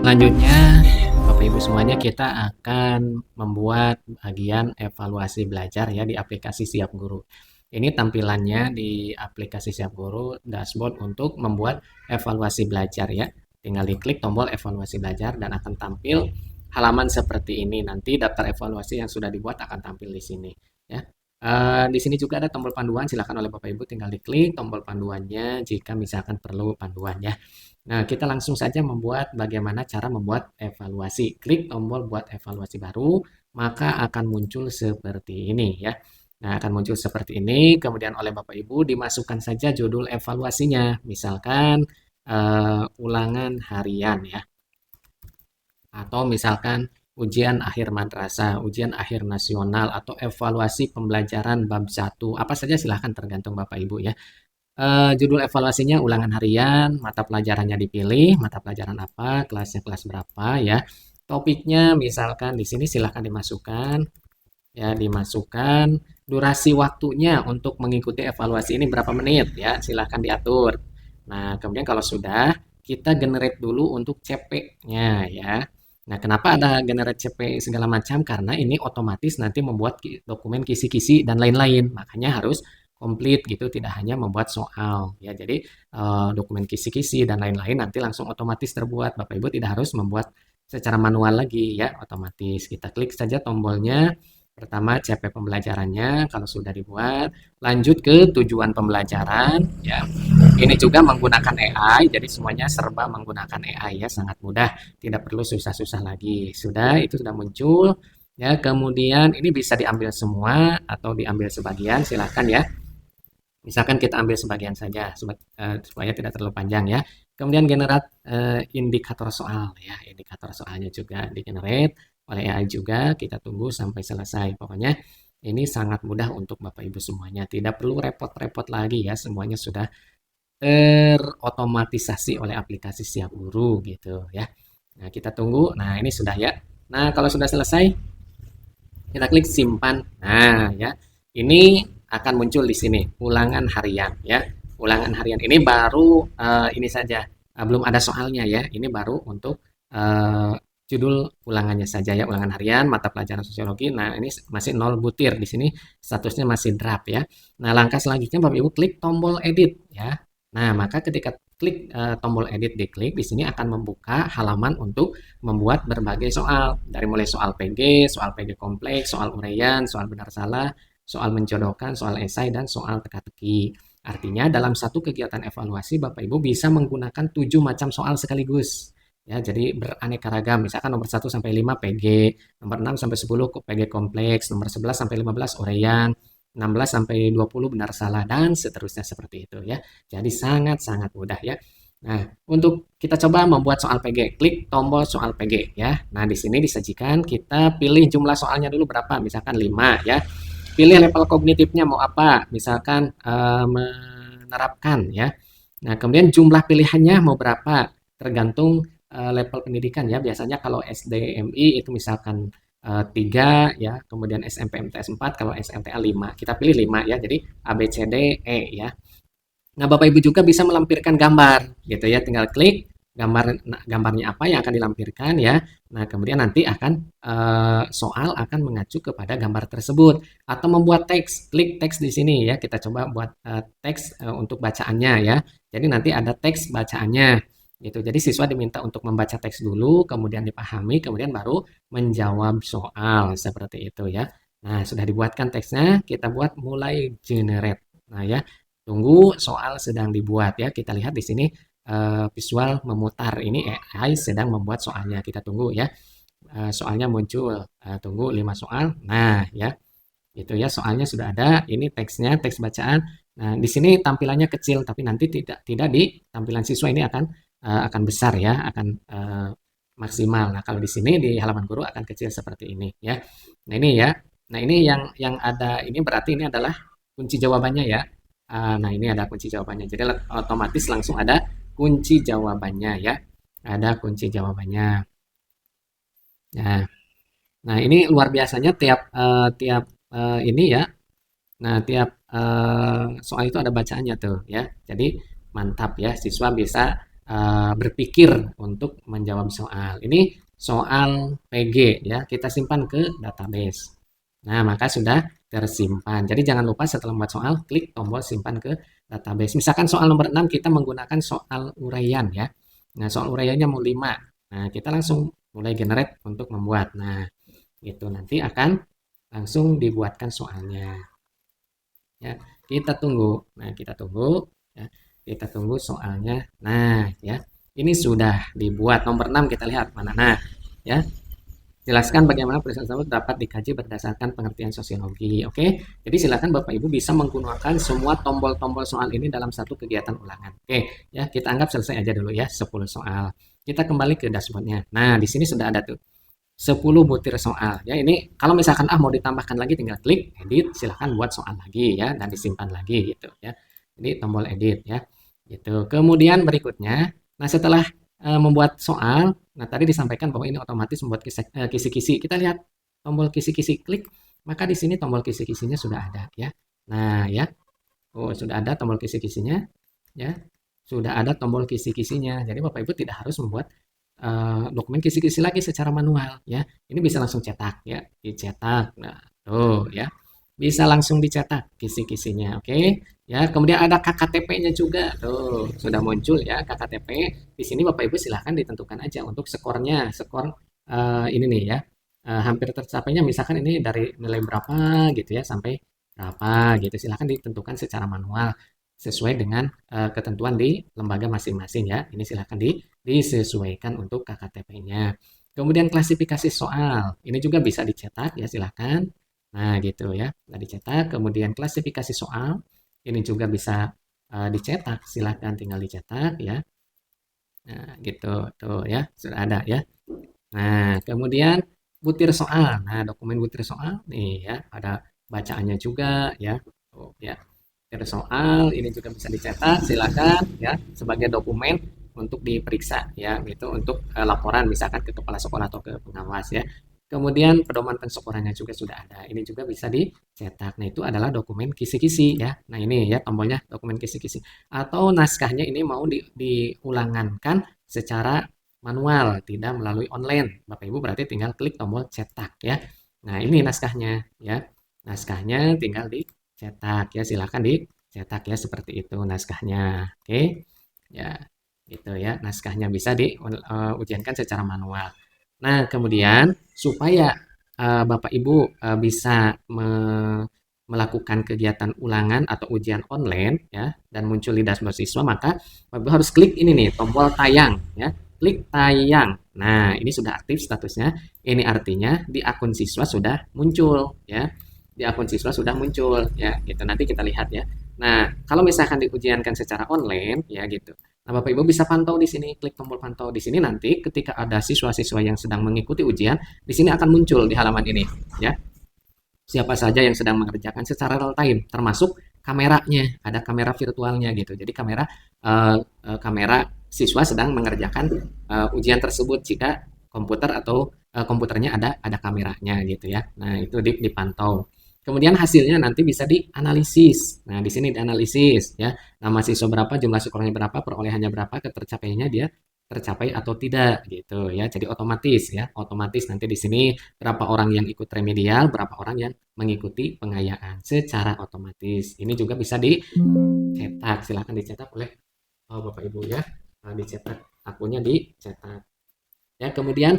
Selanjutnya, Bapak Ibu semuanya, kita akan membuat bagian evaluasi belajar ya di aplikasi Siap Guru. Ini tampilannya di aplikasi Siap Guru, dashboard untuk membuat evaluasi belajar ya. Tinggal diklik tombol evaluasi belajar dan akan tampil halaman seperti ini. Nanti daftar evaluasi yang sudah dibuat akan tampil di sini ya. Di sini juga ada tombol panduan, silakan oleh Bapak Ibu tinggal diklik tombol panduannya jika misalkan perlu panduan ya. Nah, kita langsung saja membuat bagaimana cara membuat evaluasi. Klik tombol buat evaluasi baru, maka akan muncul seperti ini ya. Nah, akan muncul seperti ini, kemudian oleh Bapak Ibu dimasukkan saja judul evaluasinya. Misalkan ulangan harian ya. Atau misalkan ujian akhir madrasah, ujian akhir nasional, atau evaluasi pembelajaran bab 1. Apa saja silahkan tergantung Bapak Ibu ya. Judul evaluasinya ulangan harian, mata pelajarannya dipilih, mata pelajaran apa, kelasnya kelas berapa ya. Topiknya misalkan di sini silahkan dimasukkan ya, dimasukkan durasi waktunya untuk mengikuti evaluasi ini berapa menit ya, silahkan diatur. Nah, kemudian kalau sudah, kita generate dulu untuk CP-nya ya. Nah, kenapa ada generate CP segala macam? Karena ini otomatis nanti membuat dokumen kisi-kisi dan lain-lain. Makanya harus komplit gitu, tidak hanya membuat soal ya. Jadi dokumen kisi-kisi dan lain-lain nanti langsung otomatis terbuat. Bapak Ibu tidak harus membuat secara manual lagi ya, otomatis. Kita klik saja tombolnya. Pertama CP pembelajarannya kalau sudah dibuat, lanjut ke tujuan pembelajaran ya. Ini juga menggunakan AI, jadi semuanya serba menggunakan AI ya, sangat mudah, tidak perlu susah-susah lagi. Sudah, itu sudah muncul ya. Kemudian ini bisa diambil semua atau diambil sebagian, silahkan ya. Misalkan kita ambil sebagian saja supaya tidak terlalu panjang ya. Kemudian generate indikator soal ya. Indikator soalnya juga di-generate oleh AI juga. Kita tunggu sampai selesai. Pokoknya ini sangat mudah untuk Bapak Ibu semuanya. Tidak perlu repot-repot lagi ya. Semuanya sudah terotomatisasi oleh aplikasi Siap Guru gitu ya. Nah, kita tunggu. Nah, ini sudah ya. Nah, kalau sudah selesai, kita klik simpan. Nah, ya. Ini akan muncul di sini ulangan harian ya. Ulangan harian ini baru ini saja. Belum ada soalnya ya. Ini baru untuk judul ulangannya saja ya, ulangan harian mata pelajaran sosiologi. Nah, ini masih 0 butir di sini, statusnya masih draft ya. Nah, langkah selanjutnya Bapak Ibu klik tombol edit ya. Nah, maka ketika klik tombol edit diklik, di sini akan membuka halaman untuk membuat berbagai soal. Dari mulai soal PG kompleks, soal uraian, soal benar salah, soal menjodohkan, soal esai, dan soal teka-teki. Artinya dalam satu kegiatan evaluasi Bapak Ibu bisa menggunakan 7 macam soal sekaligus. Ya, jadi beraneka ragam. Misalkan nomor 1 sampai 5 PG, nomor 6 sampai 10 PG kompleks, nomor 11 sampai 15 uraian, 16 sampai 20 benar salah, dan seterusnya seperti itu ya. Jadi sangat-sangat mudah ya. Nah, untuk kita coba membuat soal PG, klik tombol soal PG ya. Nah, di sini disajikan, kita pilih jumlah soalnya dulu berapa, misalkan 5 ya. Pilih level kognitifnya mau apa, misalkan menerapkan ya. Nah, kemudian jumlah pilihannya mau berapa, tergantung level pendidikan ya. Biasanya kalau SDMI itu misalkan 3 ya, kemudian SMP MTS 4, kalau SMTA 5. Kita pilih 5 ya, jadi A, B, C, D, E ya. Nah, Bapak Ibu juga bisa melampirkan gambar gitu ya, tinggal klik gambarnya apa yang akan dilampirkan ya. Nah, kemudian nanti akan soal akan mengacu kepada gambar tersebut atau membuat teks. Klik teks di sini ya. Kita coba buat teks untuk bacaannya ya. Jadi nanti ada teks bacaannya gitu. Jadi siswa diminta untuk membaca teks dulu, kemudian dipahami, kemudian baru menjawab soal seperti itu ya. Nah, sudah dibuatkan teksnya, kita buat mulai generate. Nah, ya. Tunggu soal sedang dibuat ya. Kita lihat di sini visual memutar. Ini AI sedang membuat soalnya. Kita tunggu ya. Soalnya muncul. Tunggu 5 soal. Nah, ya. Itu ya, soalnya sudah ada. Ini teksnya, teks bacaan. Nah, di sini tampilannya kecil, tapi nanti tidak di tampilan siswa ini akan besar ya, akan maksimal. Nah, kalau di sini di halaman guru akan kecil seperti ini ya. Nah, ini ya. Nah, ini yang ada ini berarti ini adalah kunci jawabannya ya. Nah, ini ada kunci jawabannya. Jadi otomatis langsung ada kunci jawabannya ya. Ada kunci jawabannya. Nah, nah ini luar biasanya tiap ini ya. Nah, tiap soal itu ada bacaannya tuh ya. Jadi mantap ya, siswa bisa berpikir untuk menjawab soal. Ini soal PG ya, kita simpan ke database. Nah, maka sudah tersimpan. Jadi jangan lupa setelah membuat soal, klik tombol simpan ke database. Misalkan soal nomor 6 kita menggunakan soal uraian ya. Nah, soal uraiannya mau 5. Nah, kita langsung mulai generate untuk membuat. Nah, itu nanti akan langsung dibuatkan soalnya. Ya, kita tunggu. Nah, kita tunggu ya. Kita tunggu soalnya. Nah, ya. Ini sudah dibuat nomor 6 kita lihat mana. Nah, ya. Jelaskan bagaimana peristiwa tersebut dapat dikaji berdasarkan pengertian sosiologi. Oke, jadi silakan Bapak Ibu bisa menggunakan semua tombol-tombol soal ini dalam satu kegiatan ulangan. Oke, ya kita anggap selesai aja dulu ya 10 soal. Kita kembali ke dashboardnya. Nah, di sini sudah ada tuh 10 butir soal. Ya, ini kalau misalkan mau ditambahkan lagi tinggal klik edit, silahkan buat soal lagi ya dan disimpan lagi gitu ya. Jadi tombol edit ya. Gitu. Kemudian berikutnya, nah setelah membuat soal, nah tadi disampaikan bahwa ini otomatis membuat kisi-kisi. Kita lihat tombol kisi-kisi klik, maka di sini tombol kisi-kisinya sudah ada ya. Nah, ya. Oh, sudah ada tombol kisi-kisinya ya. Sudah ada tombol kisi-kisinya. Jadi Bapak Ibu tidak harus membuat dokumen kisi-kisi lagi secara manual ya. Ini bisa langsung cetak ya, dicetak. Nah, tuh ya. Bisa langsung dicetak kisi-kisinya, oke? Ya, kemudian ada KKTP-nya juga. Tuh, sudah muncul ya KKTP. Di sini Bapak Ibu silahkan ditentukan aja untuk skornya. Skor ini nih ya. Hampir tercapainya misalkan ini dari nilai berapa gitu ya sampai berapa gitu. Silahkan ditentukan secara manual sesuai dengan ketentuan di lembaga masing-masing ya. Ini silahkan disesuaikan untuk KKTP-nya. Kemudian klasifikasi soal. Ini juga bisa dicetak ya silahkan. Nah, gitu ya. Nah, dicetak. Kemudian klasifikasi soal. Ini juga bisa dicetak. Silahkan tinggal dicetak ya. Nah, gitu. Tuh ya. Sudah ada ya. Nah, kemudian butir soal. Nah, dokumen butir soal nih ya. Ada bacaannya juga ya. Tuh ya. Butir soal. Ini juga bisa dicetak. Silahkan ya. Sebagai dokumen untuk diperiksa ya. Gitu. Untuk laporan misalkan ke kepala sekolah atau ke pengawas ya. Kemudian pedoman pensyukurannya juga sudah ada. Ini juga bisa dicetak. Nah, itu adalah dokumen kisi-kisi ya. Nah, ini ya tombolnya dokumen kisi-kisi. Atau naskahnya ini mau diulangankan secara manual, tidak melalui online. Bapak Ibu berarti tinggal klik tombol cetak ya. Nah, ini naskahnya ya. Naskahnya tinggal dicetak ya. Silakan dicetak ya seperti itu naskahnya. Oke. Ya, gitu ya. Naskahnya bisa diujiankan secara manual. Nah, kemudian supaya Bapak Ibu bisa melakukan kegiatan ulangan atau ujian online ya dan muncul di dashboard siswa, maka Bapak Ibu harus klik ini nih, tombol tayang ya. Klik tayang. Nah, ini sudah aktif statusnya. Ini artinya di akun siswa sudah muncul ya. Di akun siswa sudah muncul ya, gitu. Nanti kita lihat ya. Nah, kalau misalkan diujiankan secara online ya gitu. Nah, Bapak Ibu bisa pantau di sini, klik tombol pantau di sini nanti ketika ada siswa-siswa yang sedang mengikuti ujian, di sini akan muncul di halaman ini, ya. Siapa saja yang sedang mengerjakan secara real time, termasuk kameranya, ada kamera virtualnya gitu. Jadi kamera siswa sedang mengerjakan ujian tersebut jika komputer atau komputernya ada kameranya gitu ya. Nah, itu dipantau. Kemudian hasilnya nanti bisa dianalisis. Nah, di sini dianalisis ya. Nama siswa berapa, jumlah skornya berapa, perolehannya berapa, ketercapaiannya dia tercapai atau tidak gitu ya. Jadi otomatis ya, otomatis nanti di sini berapa orang yang ikut remedial, berapa orang yang mengikuti pengayaan secara otomatis. Ini juga bisa dicetak, silahkan dicetak oleh Bapak Ibu ya. Dicetak akunnya dicetak. Ya, kemudian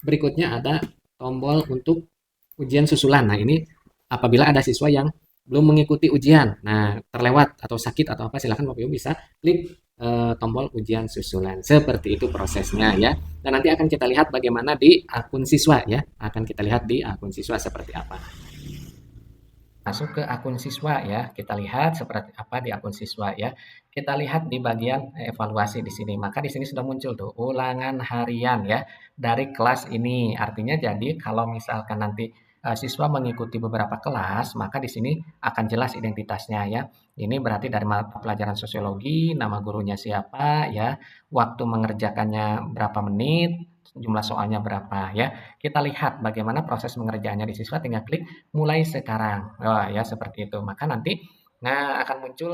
berikutnya ada tombol untuk ujian susulan. Nah, ini apabila ada siswa yang belum mengikuti ujian, nah terlewat atau sakit atau apa, silahkan Bapak Ibu bisa klik tombol ujian susulan. Seperti itu prosesnya ya. Dan nanti akan kita lihat bagaimana di akun siswa ya. Akan kita lihat di akun siswa seperti apa. Masuk ke akun siswa ya. Kita lihat seperti apa di akun siswa ya. Kita lihat di bagian evaluasi di sini. Maka di sini sudah muncul tuh ulangan harian ya dari kelas ini. Artinya jadi kalau misalkan nanti siswa mengikuti beberapa kelas, maka di sini akan jelas identitasnya ya. Ini berarti dari mata pelajaran sosiologi, nama gurunya siapa ya, waktu mengerjakannya berapa menit, jumlah soalnya berapa ya. Kita lihat bagaimana proses mengerjakannya di siswa, tinggal klik mulai sekarang. Wah, ya seperti itu. Maka nanti akan muncul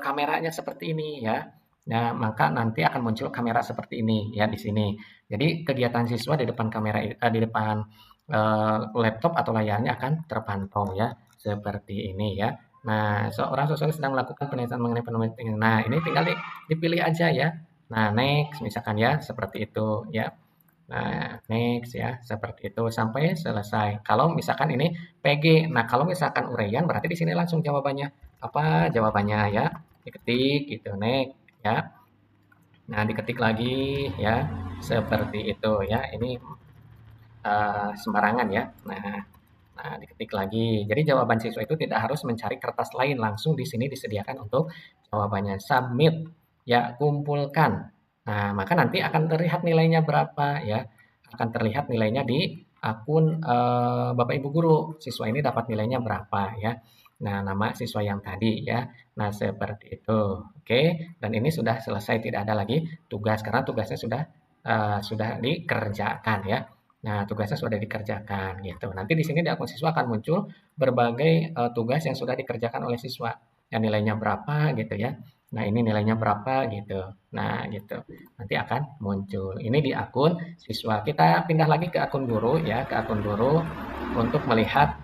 kameranya seperti ini ya. Nah, maka nanti akan muncul kamera seperti ini ya di sini. Jadi kegiatan siswa di depan kamera di depan laptop atau layarnya akan terpantau ya seperti ini ya. Nah, seorang siswa sedang melakukan penelitian mengenai fenomena tinggi. Nah, ini tinggal dipilih aja ya. Nah, next misalkan ya seperti itu ya. Nah, next ya, seperti itu sampai selesai. Kalau misalkan ini PG, nah kalau misalkan uraian berarti di sini langsung jawabannya. Apa jawabannya ya? Diketik gitu, next ya. Nah, diketik lagi ya, seperti itu ya. Ini sembarangan ya. Nah, diketik lagi. Jadi jawaban siswa itu tidak harus mencari kertas lain, langsung di sini disediakan untuk jawabannya. Submit, ya kumpulkan. Nah, maka nanti akan terlihat nilainya berapa ya. Akan terlihat nilainya di akun Bapak Ibu guru. Siswa ini dapat nilainya berapa ya. Nah, nama siswa yang tadi ya. Nah, seperti itu. Oke, dan ini sudah selesai, tidak ada lagi tugas karena tugasnya sudah dikerjakan ya. Nah, tugasnya sudah dikerjakan gitu. Nanti di sini di akun siswa akan muncul berbagai tugas yang sudah dikerjakan oleh siswa. Yang nilainya berapa gitu ya. Nah, ini nilainya berapa gitu. Nah, gitu. Nanti akan muncul. Ini di akun siswa. Kita pindah lagi ke akun guru ya, ke akun guru untuk melihat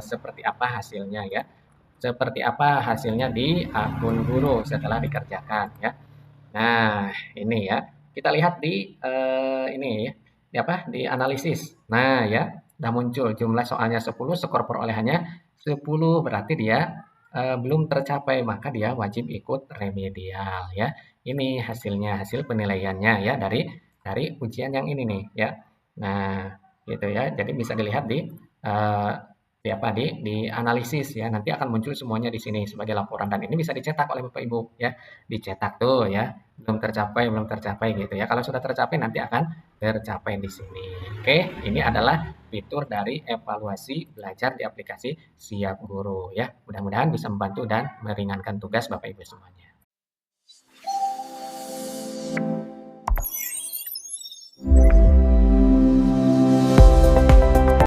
seperti apa hasilnya ya. Seperti apa hasilnya di akun guru setelah dikerjakan ya. Nah, ini ya. Kita lihat di ini ya, di apa? Di analisis. Nah, ya, udah muncul jumlah soalnya 10, skor perolehannya 10, berarti dia belum tercapai, maka dia wajib ikut remedial ya. Ini hasilnya, hasil penilaiannya ya dari ujian yang ini nih ya. Nah, gitu ya. Jadi bisa dilihat eh, di apa di analisis ya. Nanti akan muncul semuanya di sini sebagai laporan dan ini bisa dicetak oleh Bapak Ibu ya. Dicetak tuh ya, belum tercapai gitu ya. Kalau sudah tercapai nanti akan tercapai di sini. Oke, ini adalah fitur dari evaluasi belajar di aplikasi Siap Guru ya. Mudah-mudahan bisa membantu dan meringankan tugas Bapak Ibu semuanya.